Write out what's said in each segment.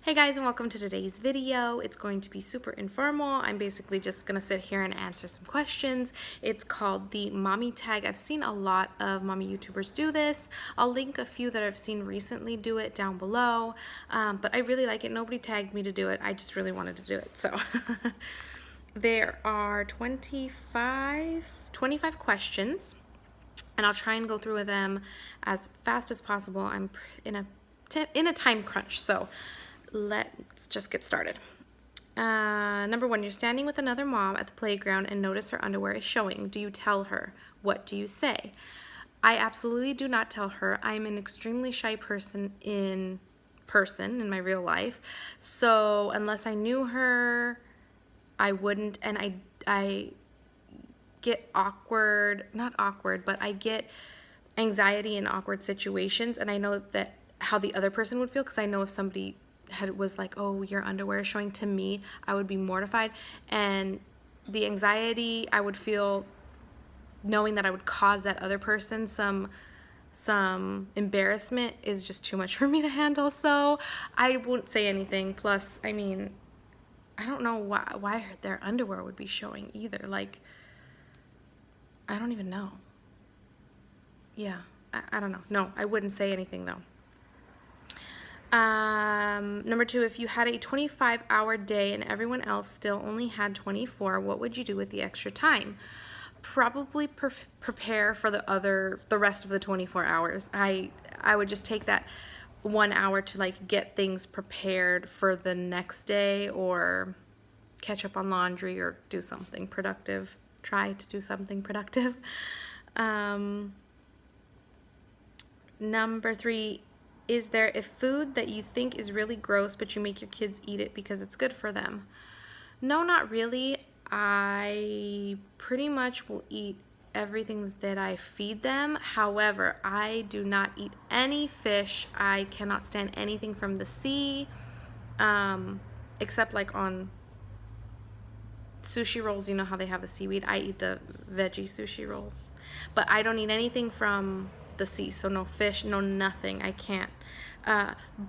Hey guys, and welcome to today's video. It's going to be super informal. I'm basically just gonna sit here and answer some questions. It's called the mommy tag. I've seen a lot of mommy YouTubers do this. I'll link a few that I've seen recently do it down below, but I really like it. Nobody tagged me to do it. I just really wanted to do it, so. There are 25 questions, and I'll try and go through them as fast as possible. I'm in a time crunch, so let's just get started. Number one, you're standing with another mom at the playground and notice her underwear is showing. Do you tell her? What do you say? I absolutely do not tell her. I'm an extremely shy person in my real life. So unless I knew her, I wouldn't. And I get not awkward, but I get anxiety in awkward situations. And I know that how the other person would feel, because I know if somebody was like, oh, your underwear is showing to me, I would be mortified, and the anxiety I would feel knowing that I would cause that other person some embarrassment is just too much for me to handle. So I won't say anything. Plus, I mean, I don't know why their underwear would be showing either. Like, I don't even know. Yeah, I don't know. No, I wouldn't say anything though. Number two, if you had a 25-hour day and everyone else still only had 24, what would you do with the extra time? Probably prepare for the rest of the 24 hours. I would just take that 1 hour to like get things prepared for the next day, or catch up on laundry, or do something productive. Try to do something productive. Number three, is there a food that you think is really gross but you make your kids eat it because it's good for them? No, not really. I pretty much will eat everything that I feed them. However, I do not eat any fish. I cannot stand anything from the sea, except like on sushi rolls. You know how they have the seaweed? I eat the veggie sushi rolls. But I don't eat anything from the sea, so no fish, no nothing. I can't.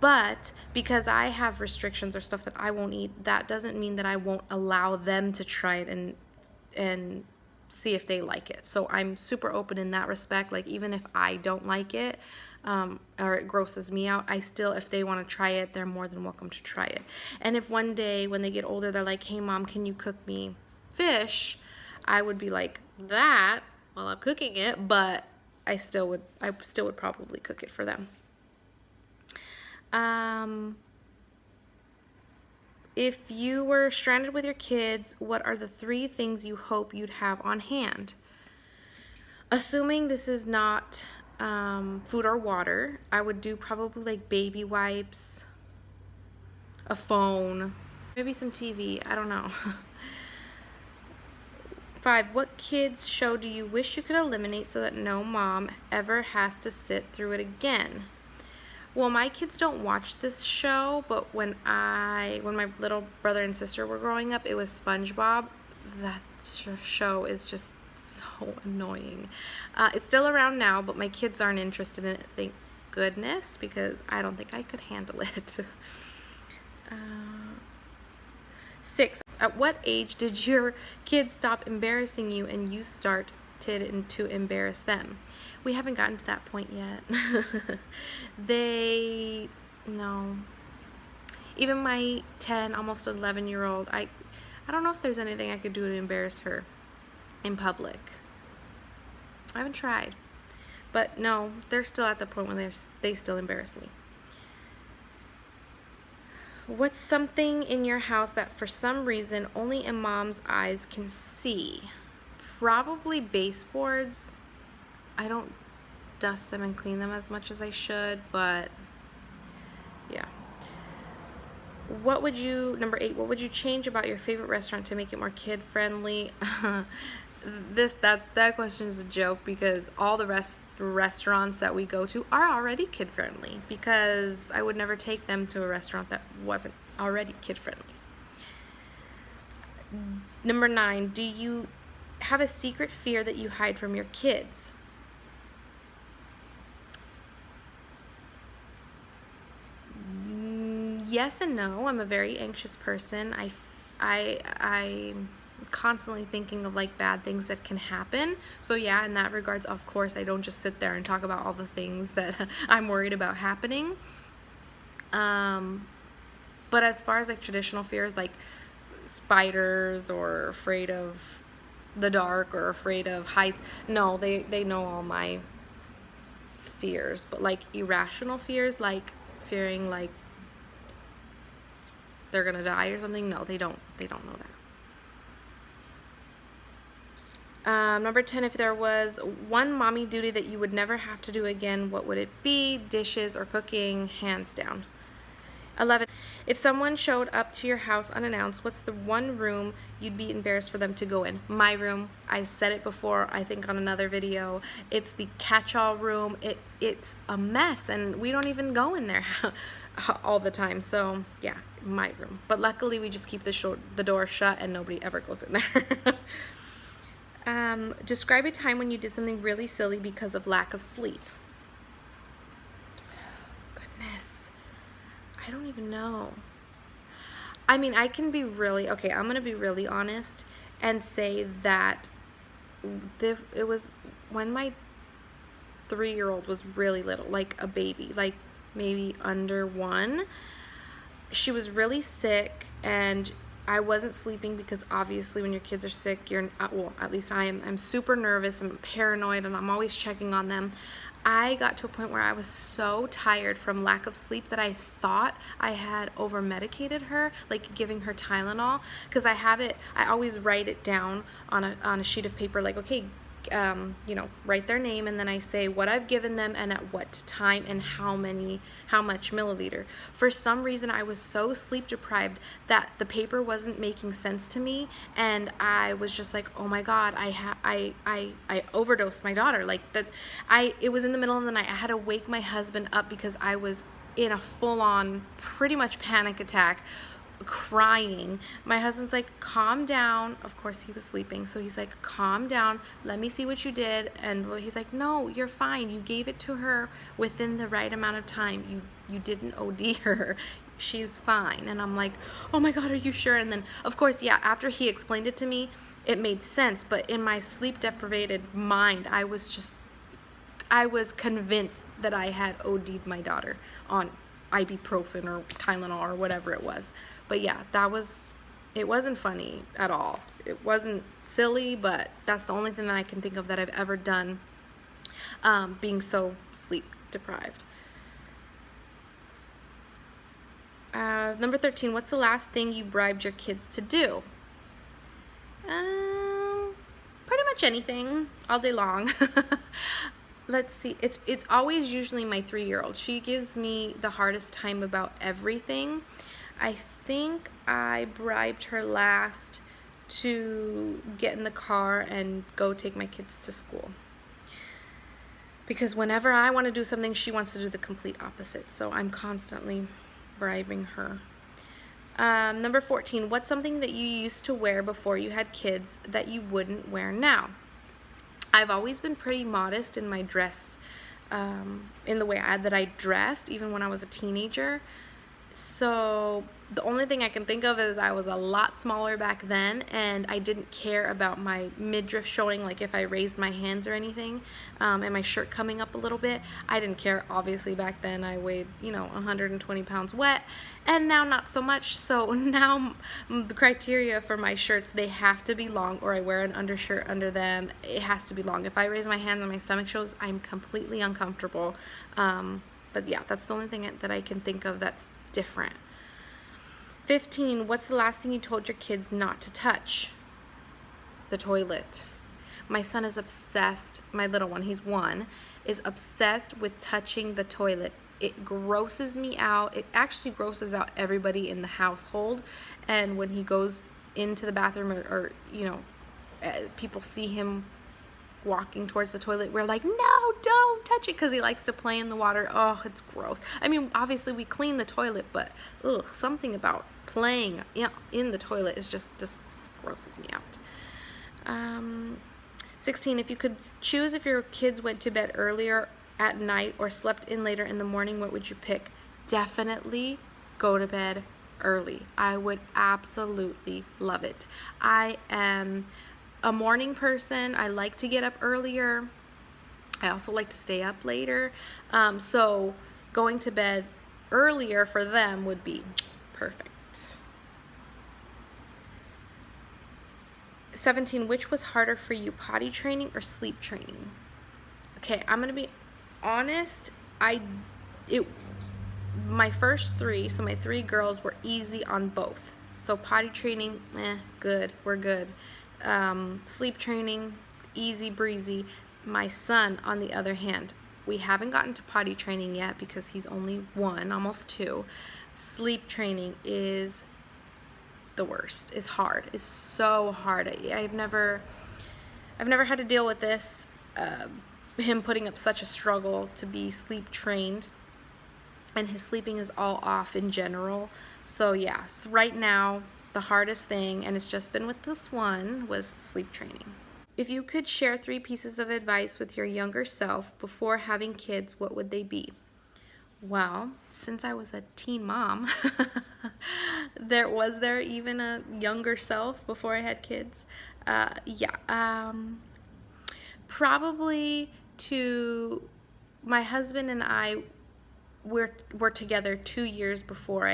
But because I have restrictions or stuff that I won't eat, that doesn't mean that I won't allow them to try it and see if they like it. So I'm super open in that respect. Like, even if I don't like it, or it grosses me out, I still, if they want to try it, they're more than welcome to try it. And if one day when they get older, they're like, hey mom, can you cook me fish? I would be like, that while I'm cooking it, but I still would probably cook it for them. If you were stranded with your kids, what are the 3 things you hope you'd have on hand? Assuming this is not food or water, I would do probably like baby wipes, a phone, maybe some TV. I don't know. 5, what kids show do you wish you could eliminate so that no mom ever has to sit through it again? Well, my kids don't watch this show, but when my little brother and sister were growing up, it was SpongeBob. That show is just so annoying. It's still around now, but my kids aren't interested in it, thank goodness, because I don't think I could handle it. 6, at what age did your kids stop embarrassing you and you started to embarrass them? We haven't gotten to that point yet. No. Even my 10, almost 11-year-old, I don't know if there's anything I could do to embarrass her in public. I haven't tried. But no, they're still at the point where they still embarrass me. What's something in your house that for some reason only a mom's eyes can see? Probably baseboards. I don't dust them and clean them as much as I should, but yeah. Number 8, what would you change about your favorite restaurant to make it more kid friendly? That question is a joke, because all the restaurants that we go to are already kid friendly, because I would never take them to a restaurant that wasn't already kid friendly. Number 9, do you have a secret fear that you hide from your kids? Yes and no. I'm a very anxious person. I'm constantly thinking of like bad things that can happen. So yeah, in that regards, of course, I don't just sit there and talk about all the things that I'm worried about happening. But as far as like traditional fears, like spiders or afraid of the dark or afraid of heights, no, they know all my fears. But like irrational fears, like fearing like they're gonna die or something, no, they don't know that. Number 10, if there was one mommy duty that you would never have to do again, what would it be? Dishes or cooking? Hands down. 11, if someone showed up to your house unannounced, what's the one room you'd be embarrassed for them to go in? My room. I said it before, I think on another video. It's the catch-all room. It's a mess, and we don't even go in there all the time. So yeah, my room. But luckily we just keep the door shut and nobody ever goes in there. Describe a time when you did something really silly because of lack of sleep. Goodness, I don't even know. I mean, I can be really, okay, I'm going to be really honest and say that it was when my 3-year-old was really little, like a baby, like maybe under 1. She was really sick and I wasn't sleeping because obviously when your kids are sick, well, at least I'm super nervous, I'm paranoid, and I'm always checking on them. I got to a point where I was so tired from lack of sleep that I thought I had over-medicated her, like giving her Tylenol, because I always write it down on a sheet of paper, like, okay, write their name, and then I say what I've given them and at what time and how much milliliter. For some reason, I was so sleep deprived that the paper wasn't making sense to me, and I was just like, oh my God, I overdosed my daughter. Like that, it was in the middle of the night. I had to wake my husband up because I was in a full-on, pretty much panic attack, crying. My husband's like, calm down. Of course he was sleeping, so he's like, calm down, let me see what you did. And he's like, no, you're fine, you gave it to her within the right amount of time, you didn't OD her, she's fine. And I'm like, oh my God, are you sure? And then of course, yeah, after he explained it to me, it made sense. But in my sleep deprived mind, I was convinced that I had OD'd my daughter on ibuprofen or Tylenol or whatever it was. But yeah, it wasn't funny at all. It wasn't silly, but that's the only thing that I can think of that I've ever done, being so sleep deprived. Number 13, what's the last thing you bribed your kids to do? Pretty much anything, all day long. Let's see, it's always usually my 3-year-old. She gives me the hardest time about everything. I think I bribed her last to get in the car and go take my kids to school. Because whenever I want to do something, she wants to do the complete opposite. So I'm constantly bribing her. Number 14, what's something that you used to wear before you had kids that you wouldn't wear now? I've always been pretty modest in my dress, in the way that I dressed, even when I was a teenager. So the only thing I can think of is I was a lot smaller back then, and I didn't care about my midriff showing, like if I raised my hands or anything, and my shirt coming up a little bit. I didn't care. Obviously back then I weighed 120 pounds wet, and now not so much. So now the criteria for my shirts, they have to be long, or I wear an undershirt under them. It has to be long. If I raise my hands and my stomach shows, I'm completely uncomfortable. But yeah, that's the only thing that I can think of that's different. 15, what's the last thing you told your kids not to touch? The toilet. My son is obsessed, my little one, he's 1, is obsessed with touching the toilet. It grosses me out. It actually grosses out everybody in the household. And when he goes into the bathroom or people see him walking towards the toilet, we're like, no, don't touch it, because he likes to play in the water. Oh, it's gross. I mean, obviously we clean the toilet, but something about playing in the toilet is just grosses me out. 16, if you could choose if your kids went to bed earlier at night or slept in later in the morning, what would you pick? Definitely go to bed early. I would absolutely love it. I am a morning person. I like to get up earlier. I also like to stay up later. So going to bed earlier for them would be perfect. 17, which was harder for you, potty training or sleep training? Okay, I'm gonna be honest. My first three, so my three girls were easy on both. So potty training, good, we're good. Sleep training, easy breezy. My son, on the other hand, we haven't gotten to potty training yet because he's only 1, almost 2. Sleep training is the worst. Is hard. Is so hard. I've never had to deal with this. Him putting up such a struggle to be sleep trained, and his sleeping is all off in general. So yeah, so right now the hardest thing, and it's just been with this one, was sleep training. If you could share 3 pieces of advice with your younger self before having kids, what would they be? Well, since I was a teen mom, was there even a younger self before I had kids? Probably to my husband and I were together 2 years before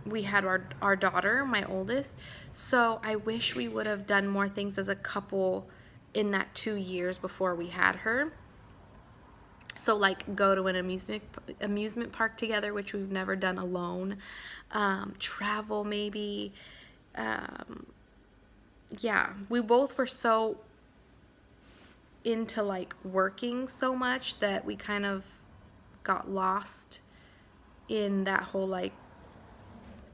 we had our daughter, my oldest. So I wish we would have done more things as a couple in that 2 years before we had her. So like go to an amusement park together, which we've never done alone. Travel maybe. We both were so into like working so much that we kind of got lost in that whole like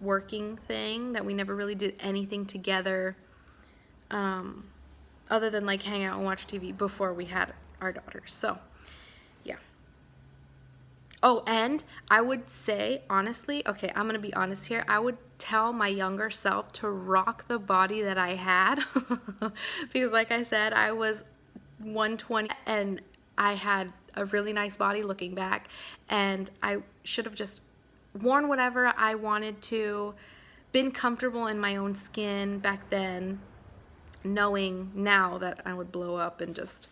working thing, that we never really did anything together other than like hang out and watch TV before we had our daughter. So yeah. Oh, and I would say, honestly, okay, I'm going to be honest here. I would tell my younger self to rock the body that I had because like I said, I was 120 and I had a really nice body looking back, and I should have just worn whatever I wanted to, been comfortable in my own skin back then, knowing now that I would blow up and just,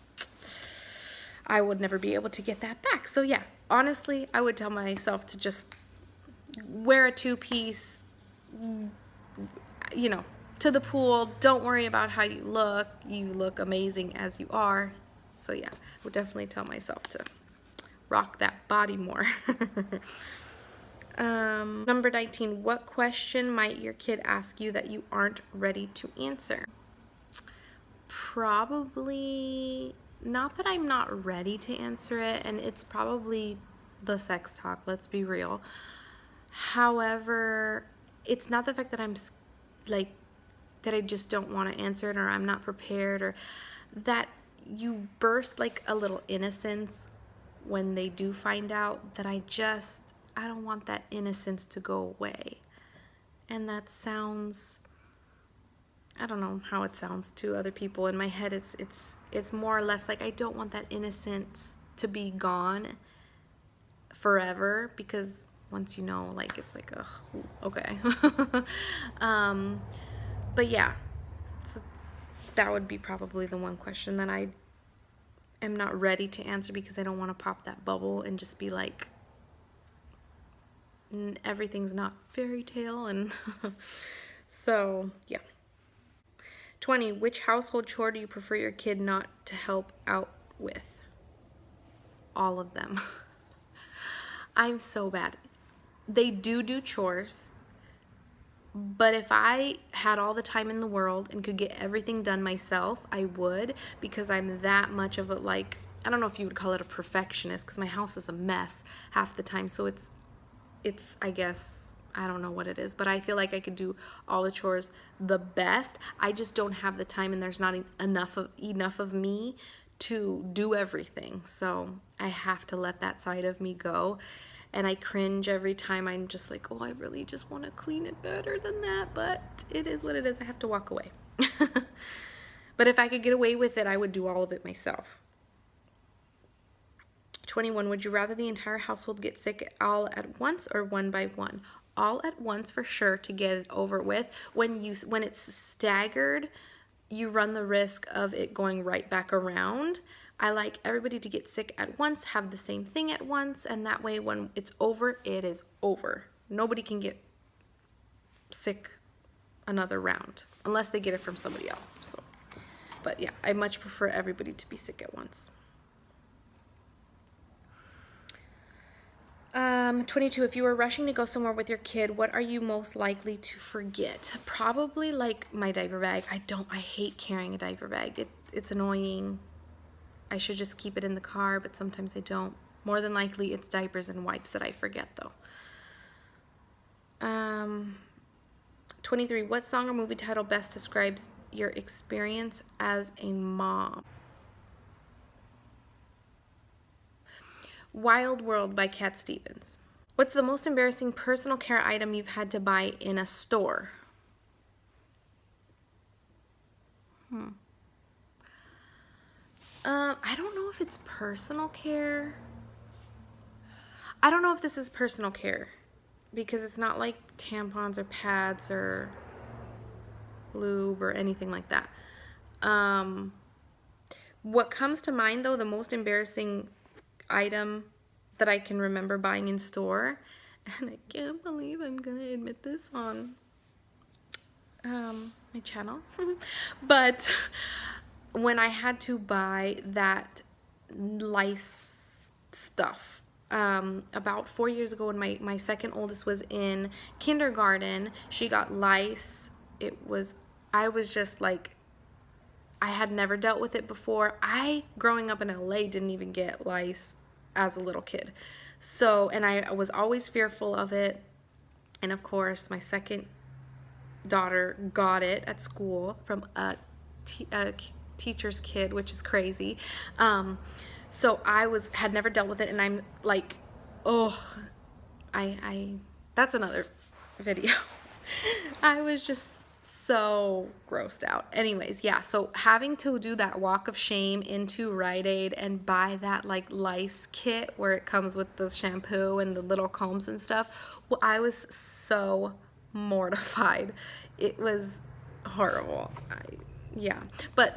I would never be able to get that back. So yeah, honestly, I would tell myself to just wear a 2-piece, to the pool. Don't worry about how you look. You look amazing as you are. So yeah, I would definitely tell myself to rock that body more. Number 19, what question might your kid ask you that you aren't ready to answer? Probably, not that I'm not ready to answer it, and it's probably the sex talk, let's be real. However, it's not the fact that I'm like, that I just don't want to answer it, or I'm not prepared, or that you burst like a little innocence when they do find out, that I don't want that innocence to go away. And that sounds, I don't know how it sounds to other people. In my head, it's more or less like I don't want that innocence to be gone forever, because once you know, like, it's like, ugh, okay. But yeah, so that would be probably the one question that I am not ready to answer, because I don't want to pop that bubble and just be like, everything's not fairy tale. And so yeah. 20, which household chore do you prefer your kid not to help out with? All of them. I'm so bad. They do chores, but if I had all the time in the world and could get everything done myself, I would, because I'm that much of a, like, I don't know if you would call it a perfectionist, because my house is a mess half the time. So it's I guess, I don't know what it is, but I feel like I could do all the chores the best. I just don't have the time, and there's not enough of me to do everything. So I have to let that side of me go. And I cringe every time I'm just like, oh, I really just want to clean it better than that. But it is what it is. I have to walk away. But if I could get away with it, I would do all of it myself. 21, would you rather the entire household get sick all at once or one by one? All at once for sure to get it over with. When it's staggered, you run the risk of it going right back around. I like everybody to get sick at once, have the same thing at once, and that way when it's over, it is over. Nobody can get sick another round unless they get it from somebody else. So, but yeah, I much prefer everybody to be sick at once. 22, if you were rushing to go somewhere with your kid, what are you most likely to forget? Probably like my diaper bag. I hate carrying a diaper bag. It's annoying. I should just keep it in the car, but sometimes I don't. More than likely it's diapers and wipes that I forget though. 23, what song or movie title best describes your experience as a mom? Wild World by Cat Stevens. What's the most embarrassing personal care item you've had to buy in a store? I don't know if it's personal care. I don't know if this is personal care because it's not like tampons or pads or lube or anything like that. What comes to mind though, the most embarrassing item that I can remember buying in store, and I can't believe I'm gonna admit this on my channel, but when I had to buy that lice stuff about 4 years ago when my second oldest was in kindergarten, she got lice. I was just like, I had never dealt with it before. Growing up in LA, didn't even get lice as a little kid. So, and I was always fearful of it. And of course, my second daughter got it at school from a teacher's kid, which is crazy. So had never dealt with it, and I'm like, oh, that's another video. I was just so grossed out. Anyways, yeah, so having to do that walk of shame into Rite Aid and buy that like lice kit where it comes with the shampoo and the little combs and stuff, well, I was so mortified. It was horrible. Yeah, but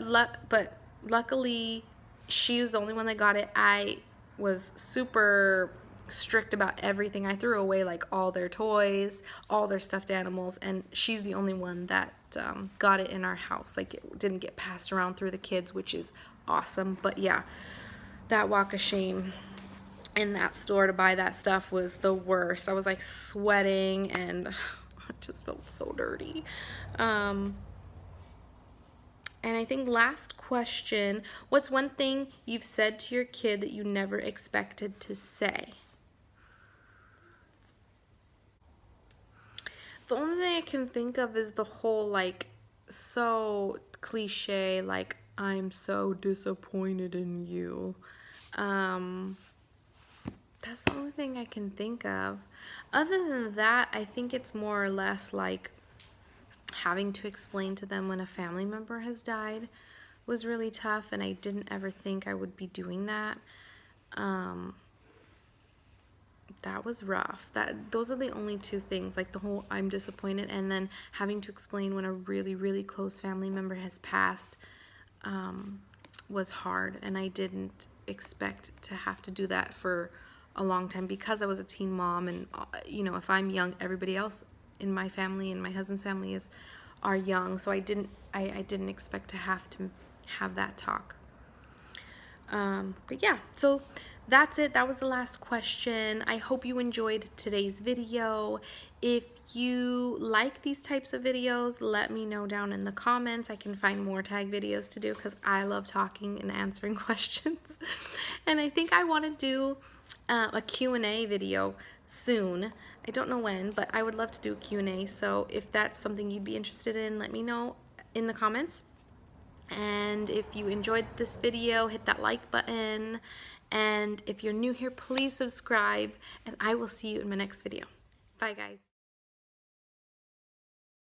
luckily she was the only one that got it. I was super strict about everything. I threw away like all their toys, all their stuffed animals, and she's the only one that got it in our house. Like it didn't get passed around through the kids, which is awesome. But yeah, that walk of shame in that store to buy that stuff was the worst. I was like sweating and I just felt so dirty. And I think last question, what's one thing you've said to your kid that you never expected to say? The only thing I can think of is the whole like so cliche, like I'm so disappointed in you. That's the only thing I can think of. Other than that, I think it's more or less like having to explain to them when a family member has died was really tough, and I didn't ever think I would be doing that. That was rough. Those are the only two things, like the whole I'm disappointed and then having to explain when a really, really close family member has passed was hard, and I didn't expect to have to do that for a long time because I was a teen mom, and you know, if I'm young, everybody else in my family and my husband's family are young, so I didn't expect to have that talk. But yeah, so that's it. That was the last question. I hope you enjoyed today's video. If you like these types of videos, let me know down in the comments. I can find more tag videos to do because I love talking and answering questions. And I think I want to do a Q&A video soon. I don't know when, but I would love to do a Q&A. So if that's something you'd be interested in, let me know in the comments. And if you enjoyed this video, hit that like button. And if you're new here, please subscribe, and I will see you in my next video. Bye, guys.